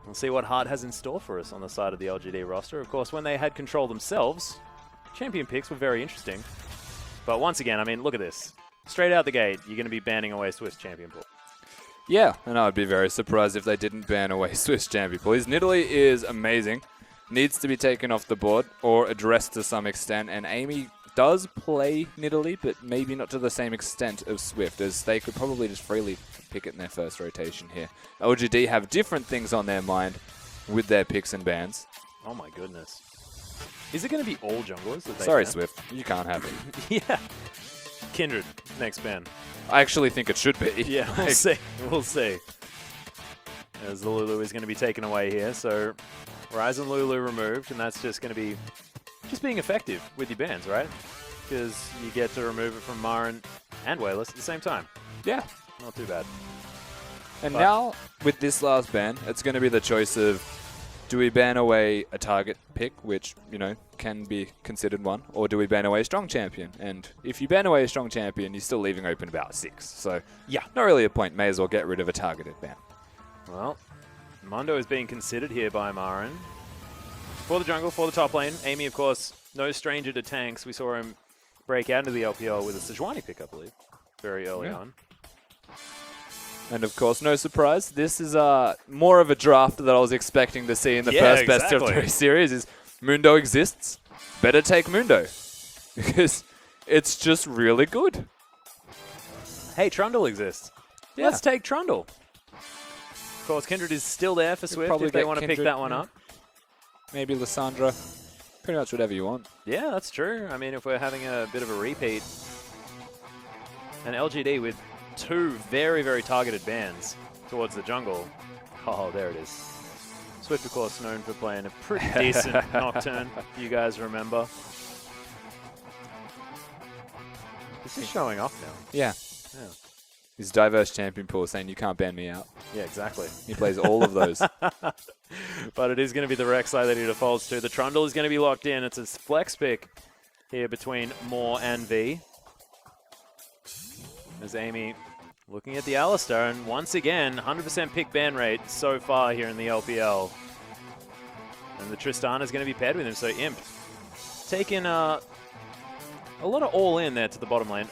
We'll see what Hart has in store for us on the side of the LGD roster. Of course, when they had control themselves, champion picks were very interesting. But once again, I mean, look at this. Straight out the gate, you're going to be banning away Swiss champion pool. Yeah, and I would be very surprised if they didn't ban away Swiss champion pool. His Nidalee is amazing. Needs to be taken off the board or addressed to some extent. And Amy does play Nidalee, but maybe not to the same extent of Swift, as they could probably just freely pick it in their first rotation here. LGD have different things on their mind with their picks and bans. Oh my goodness. Is it going to be all junglers that they Sorry, ban? Swift. You can't have it. Yeah. Kindred, next ban. I actually think it should be. Yeah, we'll see. We'll see. As the Lulu is going to be taken away here. So Ryzen Lulu removed, and that's just going to be just being effective with your bans, right? Because you get to remove it from Marin and Wayless at the same time. Yeah. Not too bad. And now, with this last ban, it's going to be the choice of, do we ban away a target pick, which, you know, can be considered one, or do we ban away a strong champion? And if you ban away a strong champion, you're still leaving open about 6. So, yeah, not really a point. May as well get rid of a targeted ban. Well, Mondo is being considered here by Marin. For the jungle, for the top lane. Amy, of course, no stranger to tanks. We saw him break out into the LPL with a Sejuani pick, I believe, very early on. And of course, no surprise, this is more of a draft that I was expecting to see in the first best of 3 series. Is Mundo exists? Better take Mundo, because it's just really good. Hey, Trundle exists. Yeah. Let's take Trundle. Of course, Kindred is still there for Swift if they want to pick that one up. Maybe Lissandra. Pretty much whatever you want. Yeah, that's true. I mean, if we're having a bit of a repeat, an LGD with 2 very, very targeted bans towards the jungle. Oh, there it is. Swift, of course, known for playing a pretty decent Nocturne, if you guys remember. This is showing off now. Yeah. His diverse champion pool saying you can't ban me out. Yeah, exactly. He plays all of those. But it is going to be the Rek'Sai that he defaults to. The Trundle is going to be locked in. It's a flex pick here between Moore and V. As Amy looking at the Alistar, and once again, 100% pick ban rate so far here in the LPL. And the Tristana is going to be paired with him, so Imp taking a lot of all-in there to the bottom lane.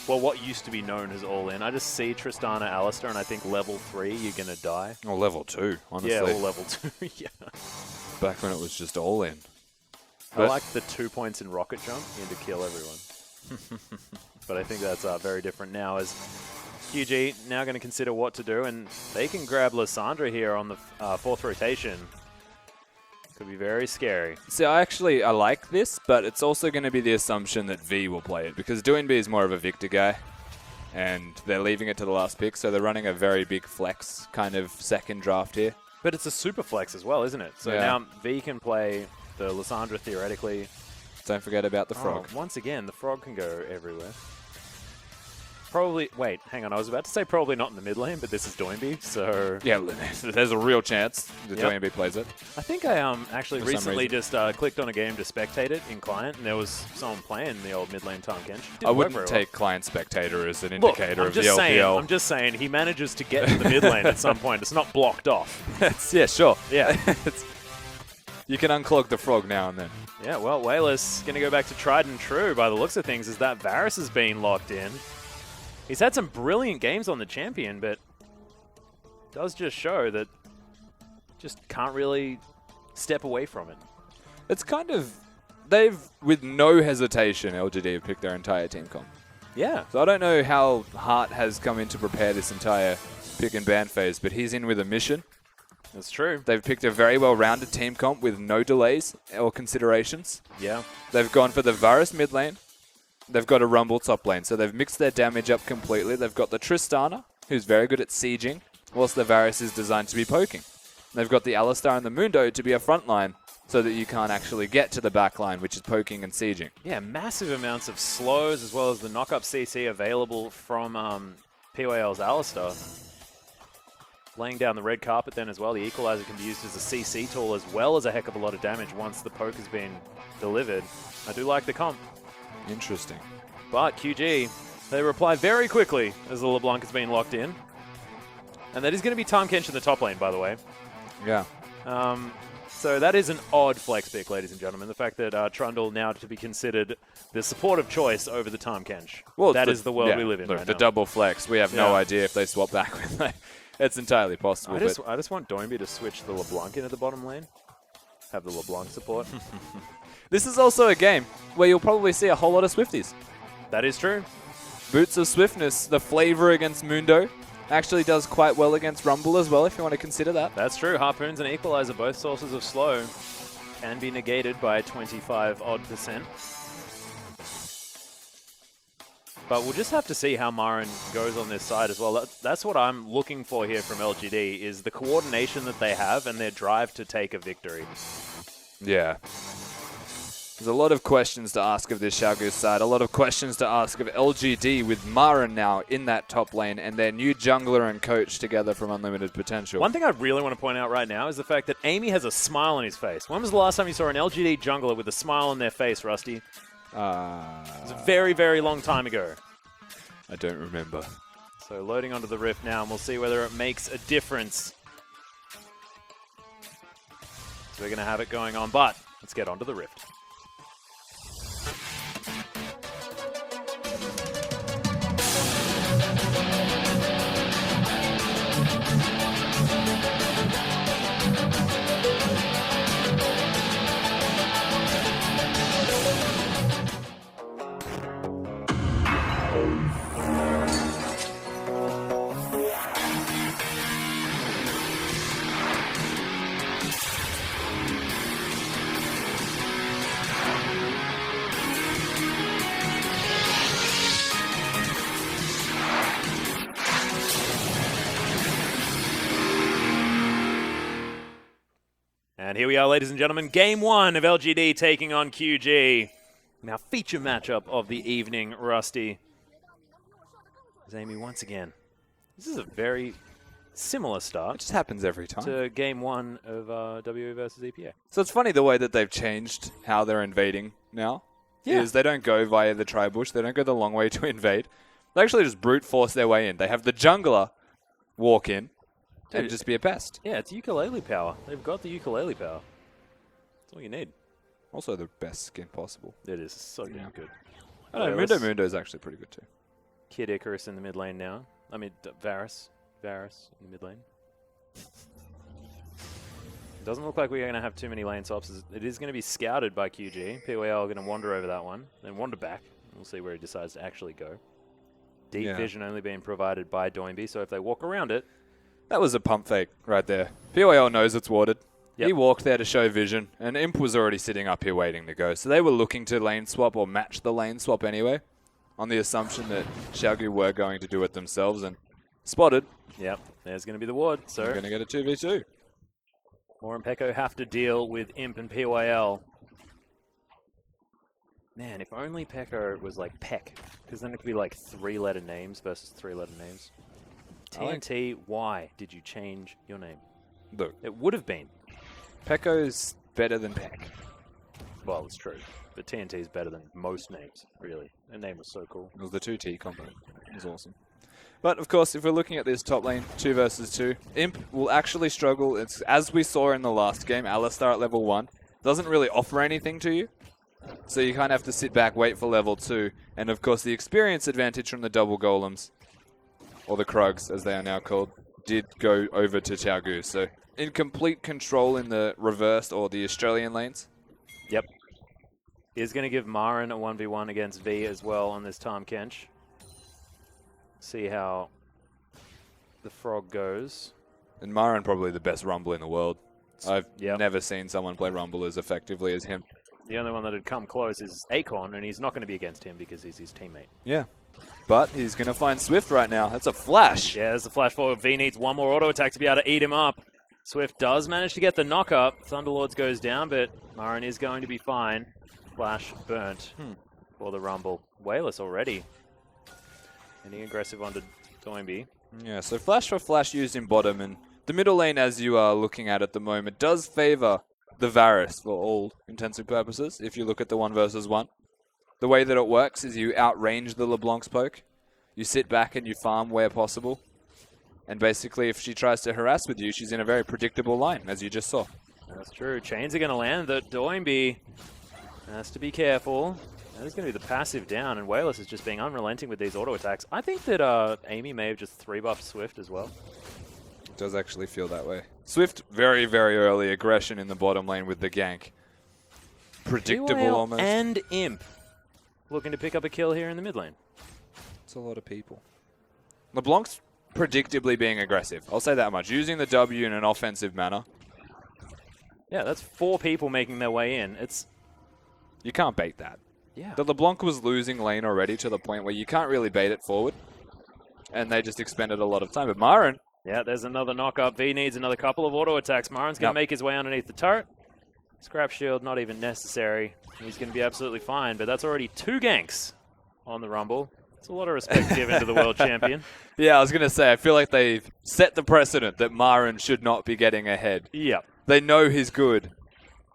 Well, what used to be known as all-in. I just see Tristana, Alistar, and I think level 3, you're going to die. Or level 2, honestly. Yeah, or level 2, yeah. Back when it was just all-in. I like the 2 points in rocket jump into kill everyone. But I think that's very different now, as QG now going to consider what to do, and they can grab Lissandra here on the 4th rotation. Could be very scary. See, I like this, but it's also going to be the assumption that V will play it, because Doing B is more of a Victor guy, and they're leaving it to the last pick, so they're running a very big flex kind of second draft here. But it's a super flex as well, isn't it? So now V can play the Lissandra theoretically. Don't forget about the frog. Once again, the frog can go everywhere. Probably, wait, hang on. I was about to say probably not in the mid lane, but this is Doinby, so... Yeah, there's a real chance that Doinby plays it. I think I actually recently just clicked on a game to spectate it in client, and there was someone playing the old mid lane Tahm Kench. I wouldn't take client spectator as an indicator of the LPL. I'm just saying, he manages to get to the mid lane at some point. It's not blocked off. Yeah, sure. Yeah. You can unclog the frog now and then. Yeah, well, Wayless going to go back to tried and true by the looks of things, as that Varus is being locked in. He's had some brilliant games on the champion, but does just show that just can't really step away from it. It's kind of, they've, with no hesitation, LGD have picked their entire team comp. Yeah. So I don't know how Hart has come in to prepare this entire pick and ban phase, but he's in with a mission. That's true. They've picked a very well-rounded team comp with no delays or considerations. Yeah. They've gone for the Varus mid lane. They've got a Rumble top lane, so they've mixed their damage up completely. They've got the Tristana, who's very good at sieging, whilst the Varus is designed to be poking. They've got the Alistar and the Mundo to be a front line, so that you can't actually get to the back line, which is poking and sieging. Yeah, massive amounts of slows, as well as the knock-up CC available from PYL's Alistar. Laying down the red carpet then as well. The Equalizer can be used as a CC tool, as well as a heck of a lot of damage once the poke has been delivered. I do like the comp. Interesting. But QG, they reply very quickly as the LeBlanc has been locked in. And that is going to be Tahm Kench in the top lane, by the way. Yeah. So that is an odd flex pick, ladies and gentlemen. The fact that Trundle now to be considered the supportive choice over the Tahm Kench. Well, that is the world we live in look, right the now. double flex, we have no idea if they swap back with it. It's entirely possible. I just want Doinby to switch the LeBlanc into the bottom lane. Have the LeBlanc support. This is also a game where you'll probably see a whole lot of Swifties. That is true. Boots of Swiftness, the flavor against Mundo, actually does quite well against Rumble as well, if you want to consider that. That's true. Harpoons and Equalizer, both sources of slow, can be negated by 25-odd%. But we'll just have to see how Marin goes on this side as well. That's what I'm looking for here from LGD, is the coordination that they have and their drive to take a victory. Yeah. There's a lot of questions to ask of this Xiaogu side, a lot of questions to ask of LGD with Marin now in that top lane and their new jungler and coach together from Unlimited Potential. One thing I really want to point out right now is the fact that Amy has a smile on his face. When was the last time you saw an LGD jungler with a smile on their face, Rusty? It was a very, very long time ago. I don't remember. So loading onto the Rift now, and we'll see whether it makes a difference. So we're going to have it going on, but let's get onto the Rift. And here we are, ladies and gentlemen, Game 1 of LGD taking on QG. Now, feature matchup of the evening, Rusty. Amy once again. This is a very similar It start just happens every time. to Game 1 of WE versus EPA. So it's funny the way that they've changed how they're invading now. Yeah. Is they don't go via the tri-bush. They don't go the long way to invade. They actually just brute force their way in. They have the jungler walk in and Dude. just be a pest. Yeah, it's ukulele power. They've got the ukulele power. That's all you need. Also the best skin possible. It is so damn good. I don't know, Okay, Mundo is actually pretty good too. Kid Icarus in the mid lane now. I mean, Varus. Varus in the mid lane. Doesn't look like we're going to have too many lane swaps. It is going to be scouted by QG. PYL are going to wander over that one, then wander back. We'll see where he decides to actually go. Deep vision only being provided by Doinby, so if they walk around it... That was a pump fake right there. PYL knows it's warded. Yep. He walked there to show vision, and Imp was already sitting up here waiting to go. So they were looking to lane swap or match the lane swap anyway, on the assumption that Xiaogu were going to do it themselves, and spotted. Yep, there's going to be the ward, so... We're going to get a 2v2. Moore and Peko have to deal with Imp and PYL. Man, if only Peko was like Peck, because then it could be like 3-letter names versus 3-letter names. TNT, why did you change your name? Look, It would have been. Pekko's better than Peck. Well, it's true. But TNT is better than most names, really. Their name was so cool. It was the 2T combo. It was awesome. But, of course, if we're looking at this top lane, 2 versus 2, Imp will actually struggle. It's, as we saw in the last game, Alistar at level 1 doesn't really offer anything to you. So you kind of have to sit back, wait for level 2. And, of course, the experience advantage from the double golems, or the Krugs, as they are now called, did go over to Xiaogu. So, in complete control in the reversed or the Australian lanes. Yep. He's going to give Marin a 1v1 against V as well on this Tahm Kench. See how the frog goes. And Marin probably the best Rumble in the world. I've Yep. never seen someone play Rumble as effectively as him. The only one that had come close is Acorn, and he's not going to be against him because he's his teammate. Yeah. But he's going to find Swift right now. That's a flash. Yeah, there's the flash forward. V needs one more auto attack to be able to eat him up. Swift does manage to get the knock up. Thunderlords goes down, but Marin is going to be fine. Flash burnt for the Rumble. Wayless already. Getting aggressive onto Doinby. Yeah, so flash for flash used in bottom, and the middle lane, as you are looking at the moment, does favor the Varus for all intents and purposes, if you look at the 1 versus 1. The way that it works is you outrange the LeBlanc's poke, you sit back and you farm where possible, And basically, if she tries to harass with you, she's in a very predictable line, as you just saw. That's true. Chains are going to land. The Doimby has to be careful. That is going to be the passive down, and Wayless is just being unrelenting with these auto attacks. I think that Amy may have just 3-buffed Swift as well. It does actually feel that way. Swift, very, very early aggression in the bottom lane with the gank. Predictable PYL almost. And Imp looking to pick up a kill here in the mid lane. It's a lot of people. LeBlanc's predictably being aggressive. I'll say that much. Using the W in an offensive manner. Yeah, that's 4 people making their way in. You can't bait that. Yeah. The LeBlanc was losing lane already to the point where you can't really bait it forward. And they just expended a lot of time. But Myron... Yeah, there's another knock-up. V needs another couple of auto attacks. Myron's going to make his way underneath the turret. Scrap shield, not even necessary. He's going to be absolutely fine, but that's already 2 ganks on the Rumble. It's a lot of respect given to the world champion. Yeah, I was going to say, I feel like they've set the precedent that Myron should not be getting ahead. Yeah. They know he's good,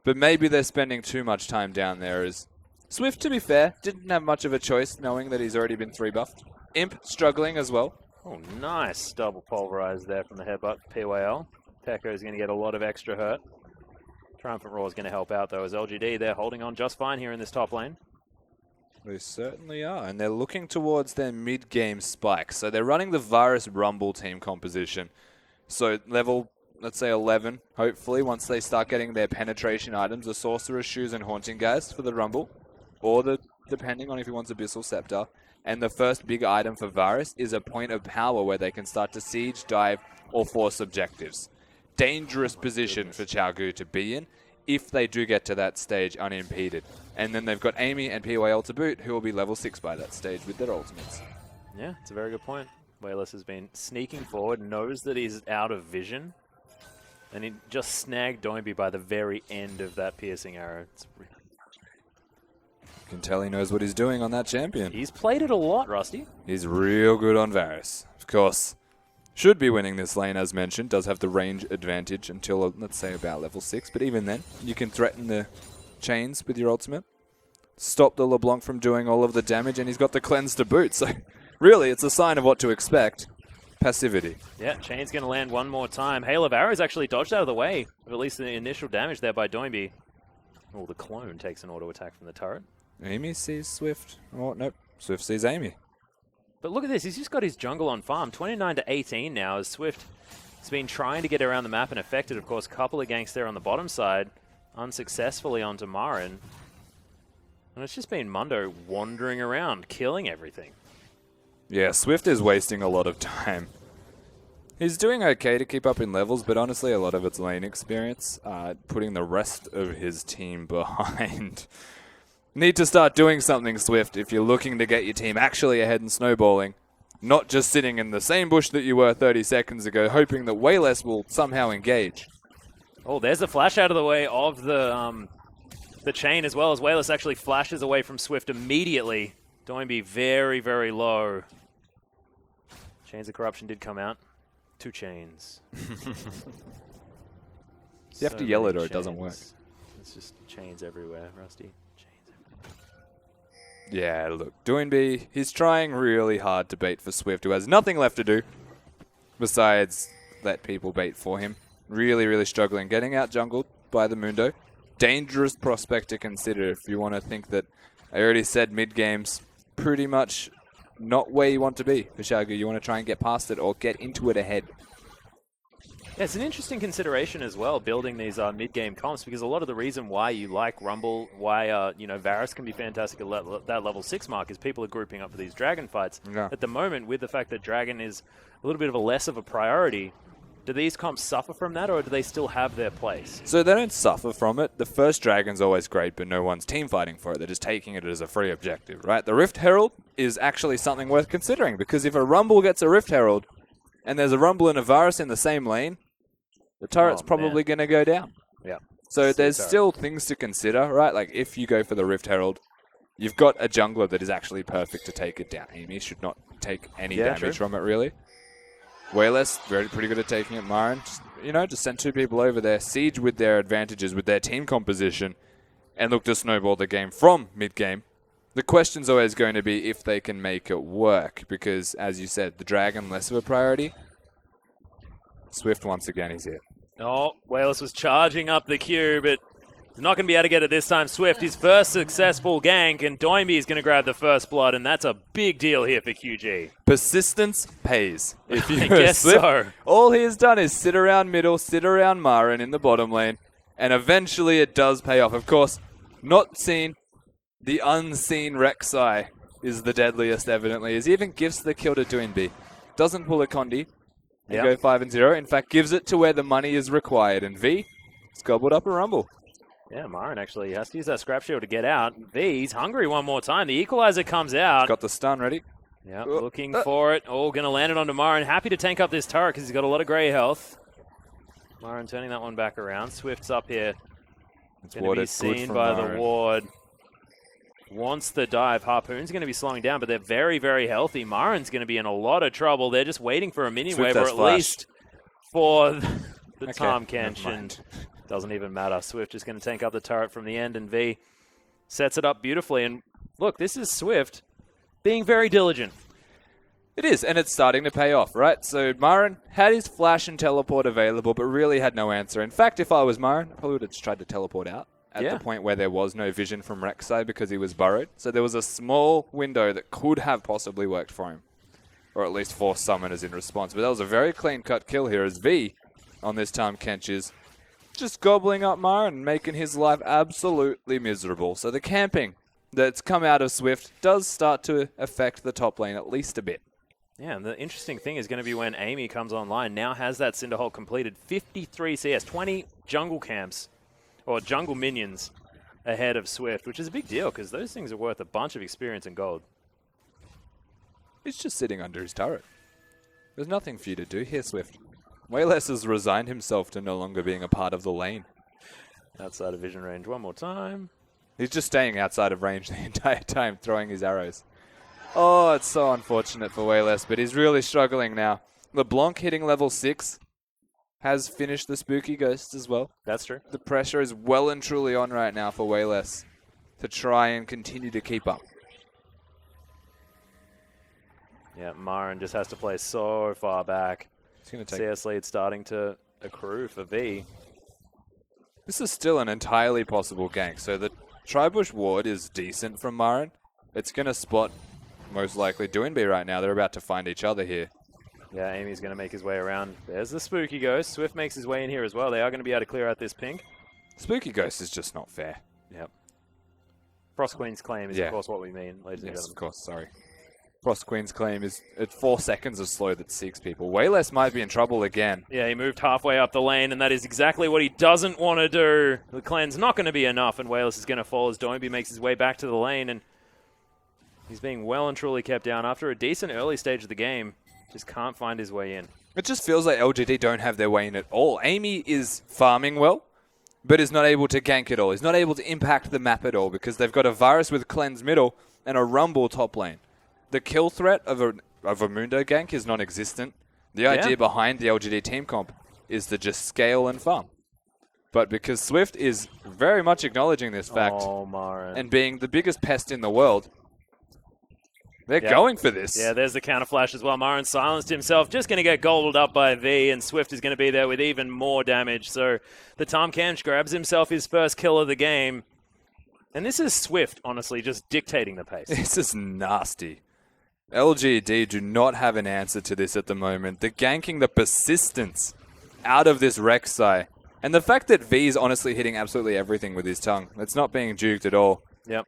but maybe they're spending too much time down there. As Swift, to be fair, didn't have much of a choice knowing that he's already been 3-buffed. Imp struggling as well. Oh, nice double pulverize there from the headbutt. PYL. Pekka is going to get a lot of extra hurt. Triumphant Roar is going to help out, though, as LGD, they're holding on just fine here in this top lane. They certainly are, and they're looking towards their mid-game spike. So they're running the Virus Rumble team composition. So level, let's say 11, hopefully, once they start getting their penetration items, the Sorcerer's Shoes and Haunting Gas for the Rumble, or depending on if he wants Abyssal Scepter. And the first big item for Varus is a point of power where they can start to siege, dive, or force objectives. Dangerous position for Xiaogu to be in if they do get to that stage unimpeded. And then they've got Amy and PYL to boot, who will be level 6 by that stage with their ultimates. Yeah, it's a very good point. Wayless has been sneaking forward, knows that he's out of vision, and he just snagged Doimby by the very end of that piercing arrow. You can tell he knows what he's doing on that champion. He's played it a lot, Rusty. He's real good on Varus. Of course, should be winning this lane, as mentioned. Does have the range advantage until, let's say, about level 6. But even then, you can threaten the chains with your ultimate. Stop the LeBlanc from doing all of the damage, and he's got the cleanse to boot. So, really, it's a sign of what to expect. Passivity. Yeah, Chain's going to land one more time. Hail of Arrows actually dodged out of the way of at least the initial damage there by Doimby. Oh, the clone takes an auto attack from the turret. Amy sees Swift. Oh, nope. Swift sees Amy. But look at this. He's just got his jungle on farm. 29 to 18 now as Swift has been trying to get around the map and affected, of course, a couple of ganks there on the bottom side. Unsuccessfully onto Marin. And it's just been Mundo wandering around, killing everything. Yeah, Swift is wasting a lot of time. He's doing okay to keep up in levels, but honestly, a lot of it's lane experience. Putting the rest of his team behind. Need to start doing something, Swift, if you're looking to get your team actually ahead and snowballing. Not just sitting in the same bush that you were 30 seconds ago, hoping that Wayless will somehow engage. Oh, there's a flash out of the way of the chain, as well as Wayless actually flashes away from Swift immediately. Doimby very, very low. Chains of Corruption did come out. 2 chains. You have to yell it or it doesn't work. It's just chains everywhere, Rusty. Yeah, look, Doimby, he's trying really hard to bait for Swift, who has nothing left to do besides let people bait for him. Really, really struggling. Getting out jungled by the Mundo. Dangerous prospect to consider if you want to think that, I already said mid-game's pretty much not where you want to be for Xiaogu. You want to try and get past it or get into it ahead. Yeah, it's an interesting consideration as well, building these mid-game comps, because a lot of the reason why you like Rumble, why Varus can be fantastic at that level 6 mark, is people are grouping up for these Dragon fights. Yeah. At the moment, with the fact that Dragon is a little bit of a less of a priority, do these comps suffer from that, or do they still have their place? So they don't suffer from it. The first Dragon's always great, but no one's team fighting for it. They're just taking it as a free objective, right? The Rift Herald is actually something worth considering, because if a Rumble gets a Rift Herald, and there's a Rumble and a Varus in the same lane, the turret's probably going to go down. Yeah. So there's still things to consider, right? Like if you go for the Rift Herald, you've got a jungler that is actually perfect to take it down. Amy should not take any damage from it, really. Wayless, pretty good at taking it. Marin, just send 2 people over there, siege with their advantages, with their team composition, and look to snowball the game from mid-game. The question's always going to be if they can make it work, because, as you said, the Dragon less of a priority. Swift once again, he's here. Oh, Wales was charging up the queue, but he's not going to be able to get it this time. Swift, his first successful gank, and Doimby is going to grab the first blood, and that's a big deal here for QG. Persistence pays. If you I guess Swift, so. all he has done is sit around middle, sit around Marin in the bottom lane, and eventually it does pay off. Of course, not seen, the unseen Rek'Sai is the deadliest, evidently, as he even gives the kill to Doinby. Doesn't pull a Condi. They go 5-0. In fact, gives it to where the money is required. And V has gobbled up a rumble. Yeah, Marin actually has to use that scrap shield to get out. V, he's hungry one more time. The equalizer comes out. Got the stun ready. Yeah, looking for it. Oh, going to land it onto Marin. Happy to tank up this turret because he's got a lot of grey health. Marin turning that one back around. Swift's up here. It's going to be seen by the ward. Wants the dive. Harpoon's going to be slowing down, but they're very, very healthy. Marin's going to be in a lot of trouble. They're just waiting for a minion wave, or at least for the Tahm Kench. And doesn't even matter. Swift is going to tank up the turret from the end, and V sets it up beautifully. And look, this is Swift being very diligent. It is, and it's starting to pay off, right? So Marin had his flash and teleport available, but really had no answer. In fact, if I was Marin, I probably would have just tried to teleport out at the point where there was no vision from Rek'Sai because he was burrowed. So there was a small window that could have possibly worked for him, or at least force summoners in response. But that was a very clean-cut kill here as V on this time Kench is just gobbling up Marin and making his life absolutely miserable. So the camping that's come out of Swift does start to affect the top lane at least a bit. Yeah, and the interesting thing is going to be when Amy comes online, now has that Cinderhole completed, 53 CS, 20 jungle camps, or jungle minions ahead of Swift, which is a big deal because those things are worth a bunch of experience and gold. He's just sitting under his turret. There's nothing for you to do here, Swift. Wayless has resigned himself to no longer being a part of the lane. Outside of vision range one more time. He's just staying outside of range the entire time, throwing his arrows. Oh, it's so unfortunate for Wayless, but he's really struggling now. LeBlanc hitting level 6 has finished the Spooky Ghost as well. That's true. The pressure is well and truly on right now for Wayless to try and continue to keep up. Yeah, Marin just has to play so far back. It's going to take CS lead starting to accrue for V. This is still an entirely possible gank. So the Tribush ward is decent from Marin. It's going to spot most likely Doinby right now. They're about to find each other here. Yeah, Amy's going to make his way around. There's the Spooky Ghost. Swift makes his way in here as well. They are going to be able to clear out this pink. Spooky Ghost is just not fair. Yep. Frost Queen's claim is, of course, what we mean, ladies and gentlemen. Yes, of course, sorry. Frost Queen's claim is at 4 seconds of slow that seeks people. Wayless might be in trouble again. Yeah, he moved halfway up the lane, and that is exactly what he doesn't want to do. The cleanse not going to be enough, and Wayless is going to fall as Doimby makes his way back to the lane, and he's being well and truly kept down after a decent early stage of the game. Just can't find his way in. It just feels like LGD don't have their way in at all. Amy is farming well, but is not able to gank at all. He's not able to impact the map at all because they've got a Varus with cleanse middle and a Rumble top lane. The kill threat of a Mundo gank is non-existent. The idea behind the LGD team comp is to just scale and farm. But because Swift is very much acknowledging this fact and being the biggest pest in the world, they're going for this. Yeah, there's the counter flash as well. Marin silenced himself, just going to get gobbled up by V, and Swift is going to be there with even more damage. So the Tahm Kench grabs himself his first kill of the game. And this is Swift, honestly, just dictating the pace. This is nasty. LGD do not have an answer to this at the moment. They're ganking the persistence out of this Rek'Sai. And the fact that V is honestly hitting absolutely everything with his tongue. It's not being juked at all. Yep.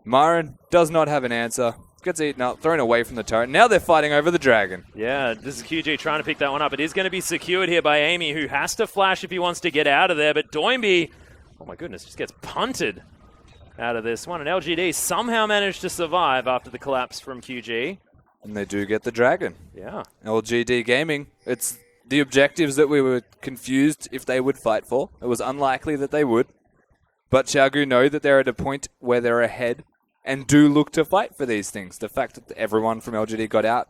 Marin does not have an answer. Gets eaten up, thrown away from the turret. Now they're fighting over the dragon. Yeah, this is QG trying to pick that one up. It is going to be secured here by Amy, who has to flash if he wants to get out of there. But Doimby, oh my goodness, just gets punted out of this one. And LGD somehow managed to survive after the collapse from QG. And they do get the dragon. Yeah. LGD Gaming, it's the objectives that we were confused if they would fight for. It was unlikely that they would. But Xiaogu know that they're at a point where they're ahead and do look to fight for these things. The fact that everyone from LGD got out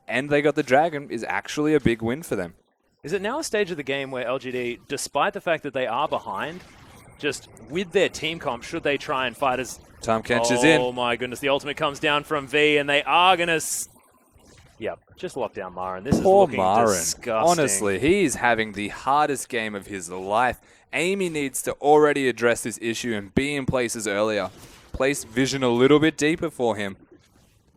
and they got the dragon is actually a big win for them. Is it now a stage of the game where LGD, despite the fact that they are behind, just with their team comp, should they try and fight as... Tahm Kench is in. Oh my goodness, the ultimate comes down from V, and they are going to... Yep, just lock down Maren. This Poor is looking Maren. disgusting. Honestly, he's having the hardest game of his life. Amy needs to already address this issue and be in places earlier. Place vision a little bit deeper for him.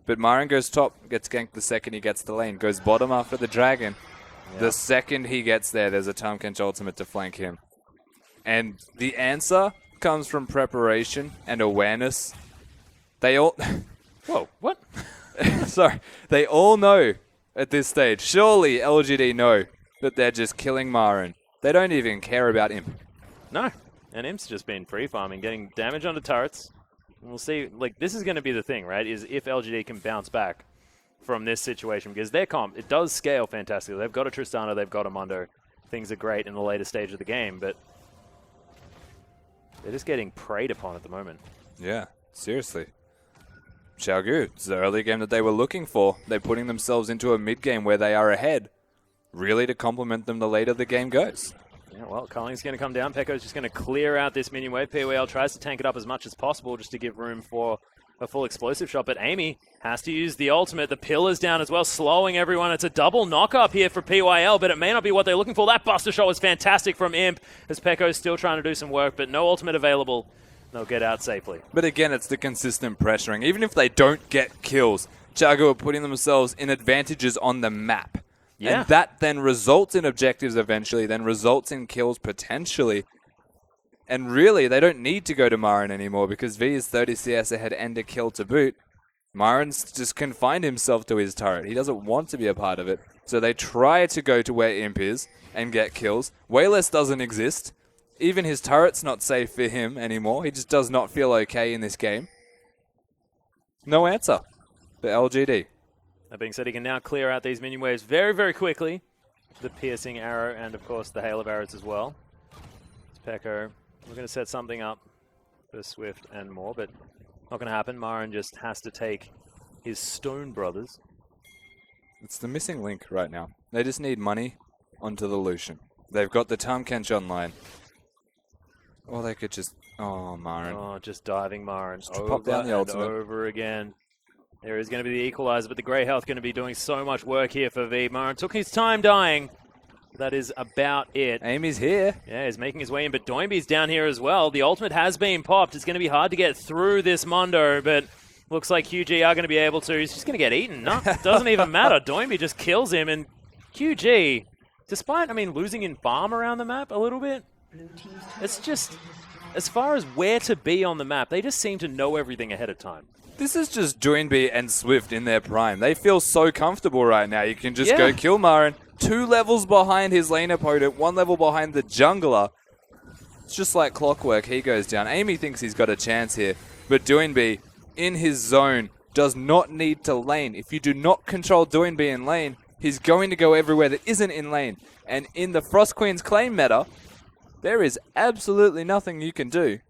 But Maren goes top, gets ganked the second he gets the lane. Goes bottom after the dragon. Yep. The second he gets there, there's a Tahm Kench ultimate to flank him. And the answer comes from preparation and awareness. They all... Whoa, what? Sorry. They all know at this stage. Surely LGD know that they're just killing Maren. They don't even care about Imp. No. And Imp's just been free farming, getting damage onto turrets. And we'll see. Like, this is going to be the thing, right? Is if LGD can bounce back from this situation. Because their comp, it does scale fantastically. They've got a Tristana, they've got a Mundo. Things are great in the later stage of the game, but they're just getting preyed upon at the moment. Yeah, seriously. Xiaogu, it's the early game that they were looking for. They're putting themselves into a mid-game where they are ahead, really to complement them the later the game goes. Yeah, well, Culling's going to come down. Pekko's just going to clear out this minion wave. PWL tries to tank it up as much as possible just to give room for a full explosive shot, but Amy has to use the ultimate. The pillar's down as well, slowing everyone. It's a double knock-up here for PYL, but it may not be what they're looking for. That buster shot was fantastic from Imp, as Pekko's still trying to do some work, but no ultimate available. They'll get out safely. But again, it's the consistent pressuring. Even if they don't get kills, Xiaogu are putting themselves in advantages on the map. Yeah. And that then results in objectives eventually, then results in kills potentially. And really, they don't need to go to Maren anymore because V is 30 CS ahead and a kill to boot. Maren's just confined himself to his turret. He doesn't want to be a part of it. So they try to go to where Imp is and get kills. Wayless doesn't exist. Even his turret's not safe for him anymore. He just does not feel okay in this game. No answer for LGD. That being said, he can now clear out these minion waves very, very quickly. The piercing arrow and, of course, the hail of arrows as well. It's Pekko. We're going to set something up for Swift and more, but not going to happen. Maren just has to take his Stone Brothers. It's the missing link right now. They just need money onto the Lucian. They've got the Tahm Kench online. Or they could just... Oh, Maren. Oh, just diving Maren. Just to pop down the ultimate. Over again. There is going to be the equalizer, but the Grey Health going to be doing so much work here for V. Maren took his time dying. That is about it. Amy's here. Yeah, he's making his way in, but Doimby's down here as well. The ultimate has been popped. It's going to be hard to get through this Mundo, but looks like QG are going to be able to. He's just going to get eaten. No, doesn't even matter. Doimby just kills him, and QG, despite, losing in farm around the map a little bit, it's just, as far as where to be on the map, they just seem to know everything ahead of time. This is just Doinby and Swift in their prime. They feel so comfortable right now. You can just go kill Maren. 2 levels behind his lane opponent, 1 level behind the jungler. It's just like clockwork. He goes down. Amy thinks he's got a chance here, but Doinby, in his zone, does not need to lane. If you do not control Doinby in lane, he's going to go everywhere that isn't in lane. And in the Frost Queen's claim meta, there is absolutely nothing you can do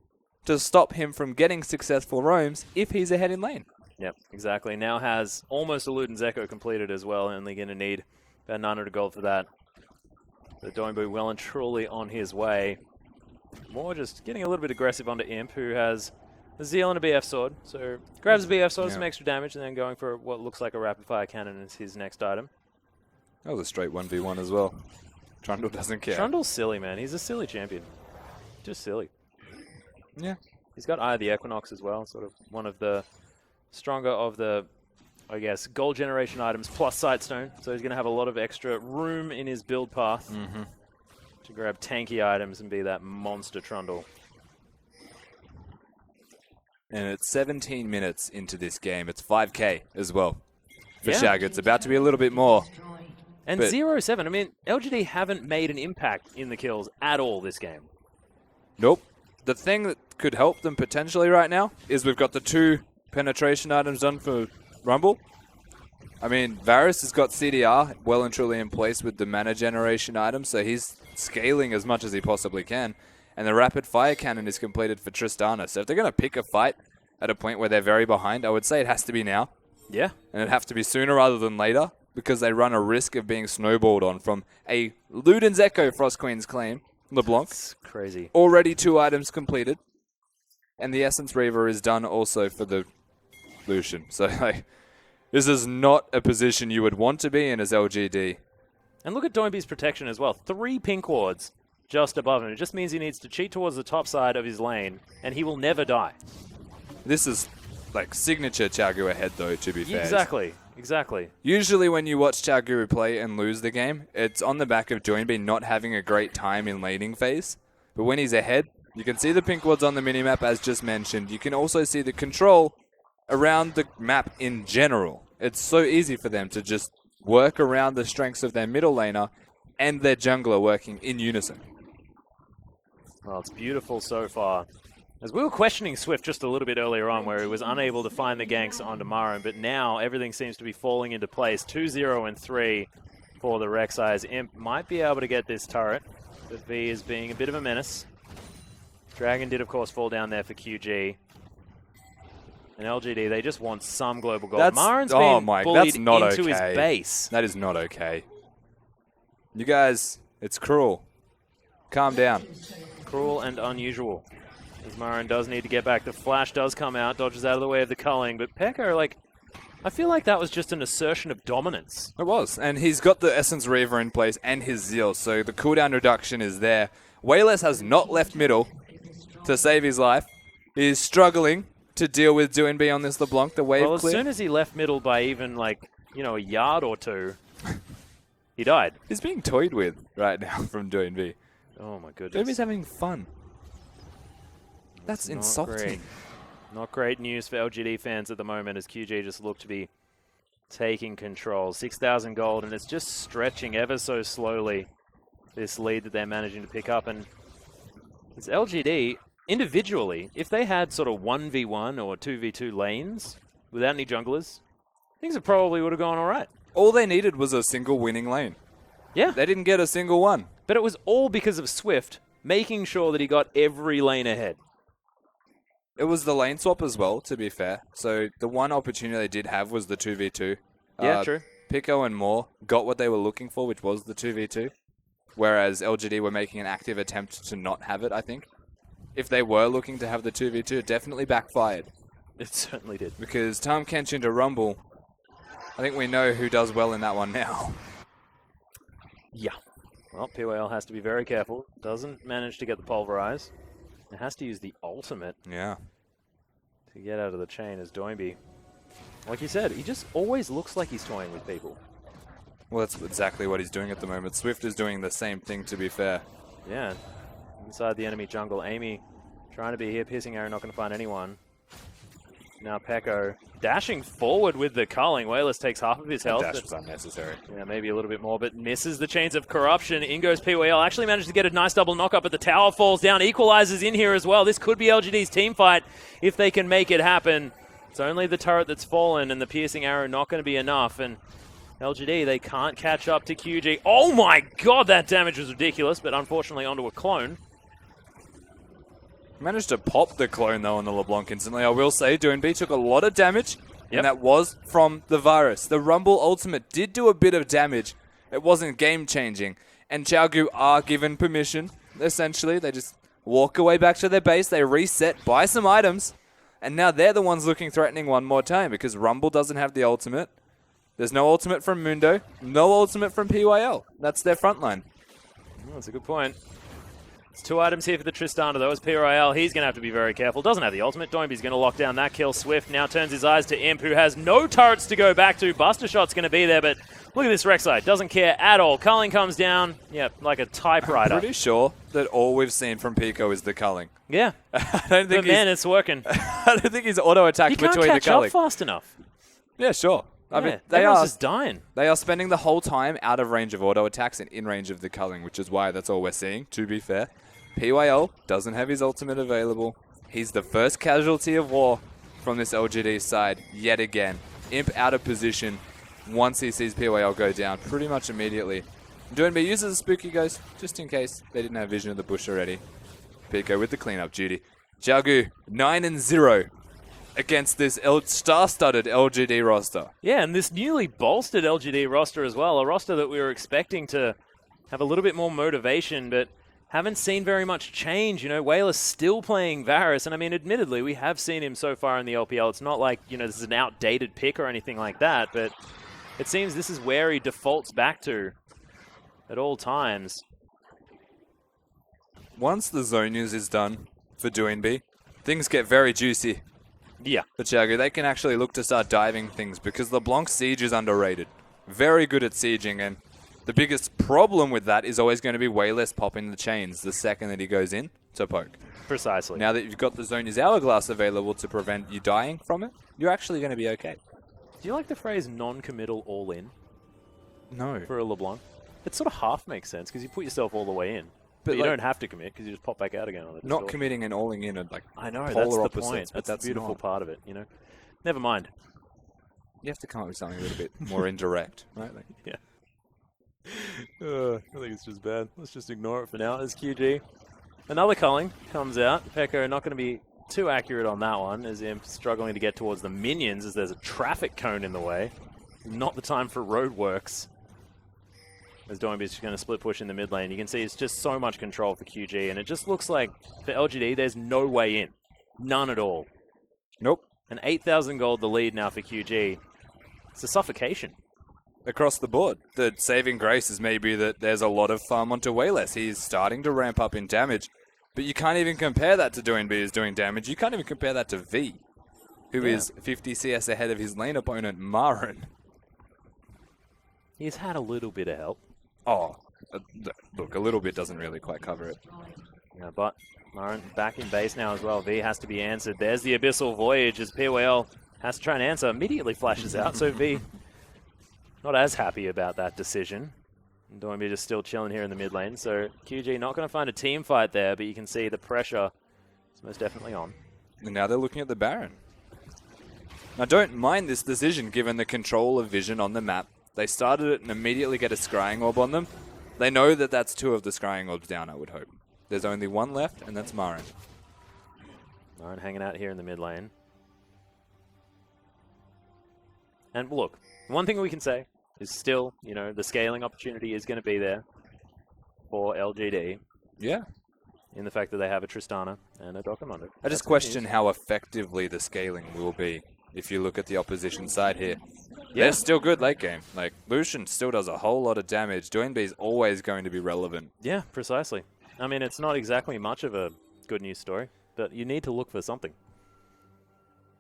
to stop him from getting successful roams if he's ahead in lane. Yep, exactly. Now has almost a Luden's Echo completed as well, only going to need about 900 gold for that. The Doimbu well and truly on his way. More just getting a little bit aggressive onto Imp, who has a Zeal and a BF Sword. So grabs a BF Sword, some extra damage, and then going for what looks like a Rapid Fire Cannon is his next item. That was a straight 1v1 as well. Trundle doesn't care. Trundle's silly, man. He's a silly champion. Just silly. Yeah. He's got Eye of the Equinox as well, sort of one of the stronger of the, I guess, gold generation items plus Sightstone. So he's going to have a lot of extra room in his build path to grab tanky items and be that monster Trundle. And it's 17 minutes into this game. It's 5k as well for Xiaogu. It's about to be a little bit more. And 0-7, LGD haven't made an impact in the kills at all this game. Nope. The thing that could help them potentially right now is we've got the 2 penetration items done for Rumble. Varus has got CDR well and truly in place with the mana generation item, so he's scaling as much as he possibly can. And the Rapid Fire Cannon is completed for Tristana. So if they're going to pick a fight at a point where they're very behind, I would say it has to be now. Yeah. And it'd have to be sooner rather than later, because they run a risk of being snowballed on from a Luden's Echo Frost Queen's claim. LeBlanc. That's crazy. Already 2 items completed. And the Essence Reaver is done also for the Lucian. So, This is not a position you would want to be in as LGD. And look at Doinby's protection as well. 3 pink wards just above him. It just means he needs to cheat towards the top side of his lane, and he will never die. This is like signature Chaogu ahead, though, to be fair. Exactly. Exactly. Usually when you watch Chaogu play and lose the game, it's on the back of Doinby not having a great time in laning phase. But when he's ahead, you can see the pink wards on the minimap, as just mentioned. You can also see the control around the map in general. It's so easy for them to just work around the strengths of their middle laner and their jungler working in unison. Well, it's beautiful so far. As we were questioning Swift just a little bit earlier on, where he was unable to find the ganks onto Marin, but now everything seems to be falling into place. 2-0 and 3 for the Rek'Sai's. Imp might be able to get this turret, but V is being a bit of a menace. Dragon did, of course, fall down there for QG. And LGD, they just want some global gold. Marin's been bullied into his base. That is not okay. You guys, it's cruel. Calm down. Cruel and unusual. As Marin does need to get back. The flash does come out, dodges out of the way of the culling. But Pekka, like, I feel like that was just an assertion of dominance. It was. And he's got the Essence Reaver in place and his Zeal, so the cooldown reduction is there. Wayless has not left middle to save his life. He's struggling to deal with Doinby on this LeBlanc, the wave Well, as clip. soon as he left middle by even, like, you know, a yard or two, he died. He's being toyed with right now from Doinby. Oh, my goodness. Doinby's having fun. That's insulting. Not great news for LGD fans at the moment, as QG just look to be taking control. 6,000 gold, and it's just stretching ever so slowly, this lead that they're managing to pick up. And it's LGD, individually, if they had sort of 1v1 or 2v2 lanes without any junglers, things probably would have gone all right. All they needed was a single winning lane. Yeah. They didn't get a single one. But it was all because of Swift making sure that he got every lane ahead. It was the lane swap as well, to be fair. So the one opportunity they did have was the 2v2. Yeah, true. Pico and Moore got what they were looking for, which was the 2v2. Whereas LGD were making an active attempt to not have it, I think. If they were looking to have the 2v2, it definitely backfired. It certainly did. Because Tahm Kench into Rumble, I think we know who does well in that one now. Yeah. Well, PYL has to be very careful. Doesn't manage to get the pulverize. It has to use the ultimate Yeah. to get out of the chain as Doinby. Like you said, he just always looks like he's toying with people. Well, that's exactly what he's doing at the moment. Swift is doing the same thing, to be fair. Yeah. Inside the enemy jungle, Amy trying to be here, piercing arrow, not going to find anyone. Now Pekko dashing forward with the culling. Wayless takes half of his health. Dash was unnecessary. Yeah, maybe a little bit more, but misses the chains of corruption. In goes PYL. Actually managed to get a nice double knock up, but the tower falls down. Equalizes in here as well. This could be LGD's team fight if they can make it happen. It's only the turret that's fallen, and the piercing arrow not going to be enough. And LGD, they can't catch up to QG. Oh my god, that damage was ridiculous, but unfortunately onto a clone. Managed to pop the clone, though, on the LeBlanc instantly. I will say, Doinby took a lot of damage, and that was from the virus. The Rumble ultimate did do a bit of damage. It wasn't game-changing. And Chaogu are given permission, essentially. They just walk away back to their base. They reset, buy some items, and now they're the ones looking threatening one more time because Rumble doesn't have the ultimate. There's no ultimate from Mundo, no ultimate from PYL. That's their front line. Oh, that's a good point. It's 2 items here for the Tristana, though. As PRIL, he's going to have to be very careful. Doesn't have the ultimate. Doinby's going to lock down that kill. Swift now turns his eyes to Imp, who has no turrets to go back to. Buster Shot's going to be there, but look at this Rek'Sai. Doesn't care at all. Culling comes down, like a typewriter. I'm pretty sure that all we've seen from Pico is the culling. Yeah. I don't think but man, it's working. I don't think he's auto-attacked between the culling. He can't catch up fast enough. Yeah, sure. I mean, everyone's just dying. They are spending the whole time out of range of auto attacks and in range of the culling, which is why that's all we're seeing, to be fair. PYL doesn't have his ultimate available. He's the first casualty of war from this LGD side yet again. Imp out of position once he sees PYL go down pretty much immediately. Doinby uses a spooky ghost just in case they didn't have vision of the bush already. Pico with the cleanup duty. Chaogu 9-0 against this star-studded LGD roster. Yeah, and this newly bolstered LGD roster as well. A roster that we were expecting to have a little bit more motivation, but haven't seen very much change. You know, Whaler's still playing Varus, and I mean, admittedly, we have seen him so far in the LPL. It's not like, you know, this is an outdated pick or anything like that, but it seems this is where he defaults back to at all times. Once the zone news is done for Doinby, things get very juicy. Yeah. For Thiago, they can actually look to start diving things because LeBlanc's siege is underrated. Very good at sieging, and the biggest problem with that is always going to be way less popping the chains the second that he goes in to poke. Precisely. Now that you've got the zone news hourglass available to prevent you dying from it, you're actually going to be okay. Do you like the phrase non-committal all-in No. for a LeBlanc? It sort of half makes sense because you put yourself all the way in. But you like, don't have to commit because you just pop back out again on it. Not committing and alling in are like I know, polar that's the opposites, point. but That's the beautiful not. part of it, you know? Never mind. You have to come up with something a little bit more indirect, right? Like, Yeah. I think it's just bad. Let's just ignore it for now. There's QG. Another culling comes out. Pekka not going to be too accurate on that one, as Imp struggling to get towards the minions as there's a traffic cone in the way. Not the time for roadworks. As Doinby's just going to split push in the mid lane. You can see it's just so much control for QG, and it just looks like for LGD there's no way in. None at all. nope. And 8,000 gold the lead now for QG. It's a suffocation. Across the board, the saving grace is maybe that there's a lot of farm onto Wayless. He's starting to ramp up in damage, but you can't even compare that to Doinby who's doing damage. You can't even compare that to V, who is 50 CS ahead of his lane opponent, Marin. He's had a little bit of help. Oh, look, a little bit doesn't really quite cover it. Yeah, but Marin back in base now as well. V has to be answered. There's the Abyssal Voyage as PWL has to try and answer. Immediately flashes out, so V not as happy about that decision. And Doinby just still chilling here in the mid lane. So QG not going to find a team fight there, but you can see the pressure is most definitely on. And now they're looking at the Baron. Now don't mind this decision given the control of vision on the map. They started it and immediately get a scrying orb on them. They know that that's two of the scrying orbs down, I would hope. There's only one left, and that's Marin. Marin hanging out here in the mid lane. And look, one thing we can say is still, you know, the scaling opportunity is going to be there for LGD Yeah. in the fact that they have a Tristana and a Docomondo. I just question how effectively the scaling will be if you look at the opposition side here. Yeah. They're still good late game. Like, Lucian still does a whole lot of damage. Doinby's always going to be relevant. Yeah, precisely. I mean, it's not exactly much of a good news story, but you need to look for something.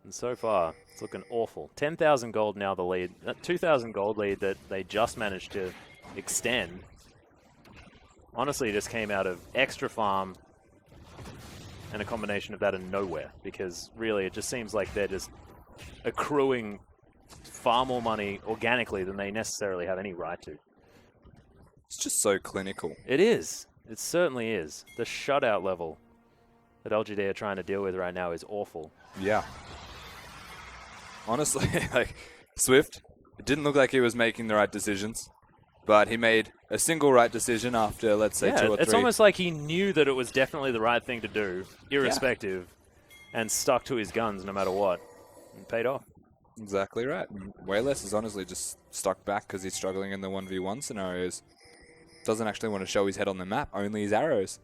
And so far, it's looking awful. 10,000 gold now the lead. That 2,000 gold lead that they just managed to extend, honestly, just came out of extra farm and a combination of that and nowhere, because really it just seems like they're just accruing far more money organically than they necessarily have any right to. It's just so clinical. It is. It certainly is. The shutout level that LGD are trying to deal with right now is awful. Yeah. Honestly, like, Swift, it didn't look like he was making the right decisions, but he made a single right decision after, let's say, 2 or 3. It's almost like he knew that it was definitely the right thing to do, irrespective, and stuck to his guns no matter what, and paid off. Exactly right. Wayless is honestly just stuck back because he's struggling in the 1v1 scenarios. Doesn't actually want to show his head on the map, only his arrows.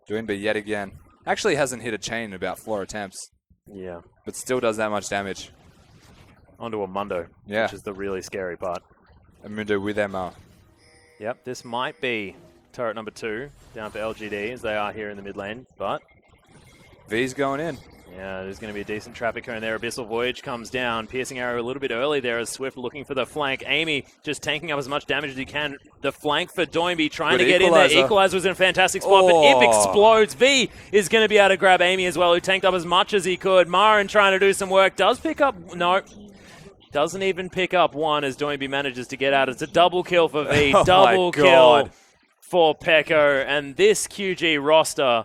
Doinby yet again. Actually hasn't hit a chain in about 4 attempts. Yeah. But still does that much damage. Onto a Mundo, which is the really scary part. A Mundo with MR. Yep, this might be turret number 2 down for LGD as they are here in the mid lane, but V's going in. yeah, there's going to be a decent traffic cone there. Abyssal Voyage comes down. Piercing Arrow a little bit early there as Swift looking for the flank. Amy just tanking up as much damage as he can. The flank for Doinby trying Good to get equalizer. in there. Equalizer was in a fantastic spot, but Imp explodes. V is going to be able to grab Amy as well, who tanked up as much as he could. Marin trying to do some work. Does pick up... No. Doesn't even pick up one as Doinby manages to get out. It's a double kill for V. Oh double kill for Pekko. And this QG roster...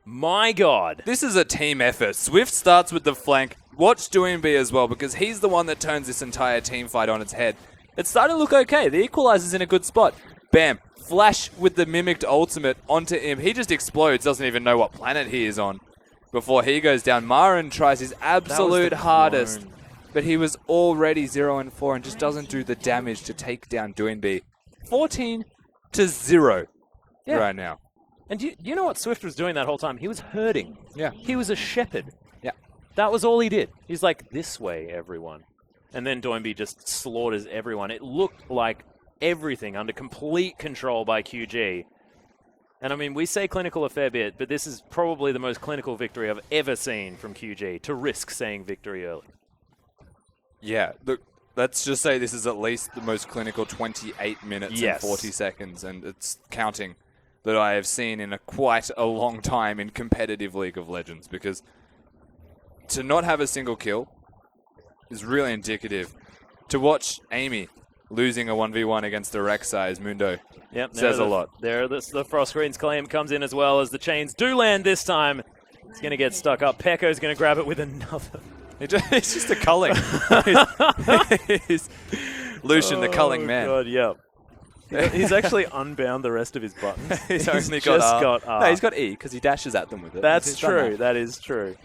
My God. This is a team effort. Swift starts with the flank. Watch Doinby as well, because he's the one that turns this entire team fight on its head. It's starting to look okay. The equalizer's in a good spot. Bam. Flash with the mimicked ultimate onto him. He just explodes, doesn't even know what planet he is on before he goes down. Marin tries his absolute hardest, but he was already 0-4 and just doesn't do the damage to take down Doinby. 14-0 right now. And do you know what Swift was doing that whole time? He was herding. Yeah. He was a shepherd. Yeah. That was all he did. He's like, this way, everyone. And then Doinby just slaughters everyone. It looked like everything under complete control by QG. And I mean, we say clinical a fair bit, but this is probably the most clinical victory I've ever seen from QG, to risk saying victory early. Yeah, look, let's just say this is at least the most clinical 28 minutes and 40 seconds, and it's counting, that I have seen in quite a long time in competitive League of Legends, because to not have a single kill is really indicative. To watch Amy losing a 1v1 against the Rek'Sai's Mundo says a lot. There, the Frost Green's claim comes in as well, as the chains do land this time. It's going to get stuck up. Pekko's going to grab it with another. It's just a culling. He's Lucian, the culling man. God, yep. He's actually unbound the rest of his buttons. He's only got R. No, he's got E because he dashes at them with it. That's true. That is true.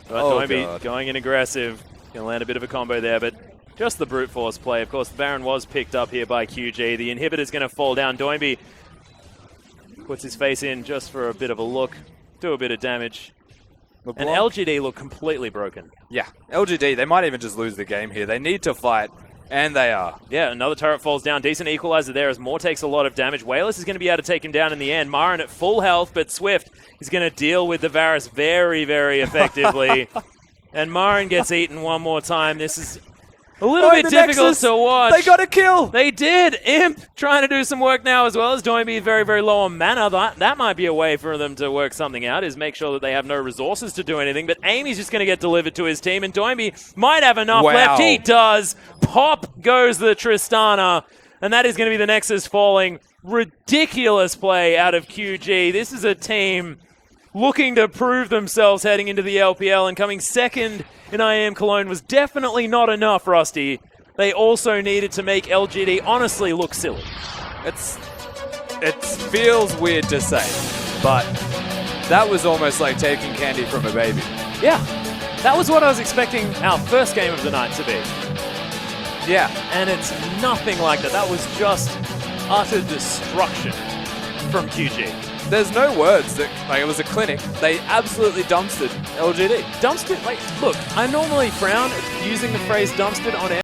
But Doinby going in aggressive. Going to land a bit of a combo there, but just the brute force play. Of course, the Baron was picked up here by QG. The inhibitor's going to fall down. Doinby puts his face in just for a bit of a look. Do a bit of damage. And LGD look completely broken. Yeah, LGD, they might even just lose the game here. They need to fight, and they are. Yeah, another turret falls down. Decent equalizer there as Moore takes a lot of damage. Wayless is going to be able to take him down in the end. Marin at full health, but Swift is going to deal with the Varus very, very effectively. And Marin gets eaten one more time. This is a little bit difficult to watch. They got a kill. They did. Imp trying to do some work now as well, as Doinby very, very low on mana. That might be a way for them to work something out, is make sure that they have no resources to do anything. But Amy's just going to get delivered to his team, and Doinby might have enough left. He does. Pop goes the Tristana, and that is going to be the Nexus falling. Ridiculous play out of QG. This is a team looking to prove themselves heading into the LPL, and coming second in IAM Cologne was definitely not enough, Rusty. They also needed to make LGD honestly look silly. It feels weird to say, but that was almost like taking candy from a baby. Yeah, that was what I was expecting our first game of the night to be. Yeah. And it's nothing like that. That was just utter destruction from QG. There's no words. It was a clinic. They absolutely dumpstered LGD. Dumpstered? Look, I normally frown at using the phrase dumpstered on air.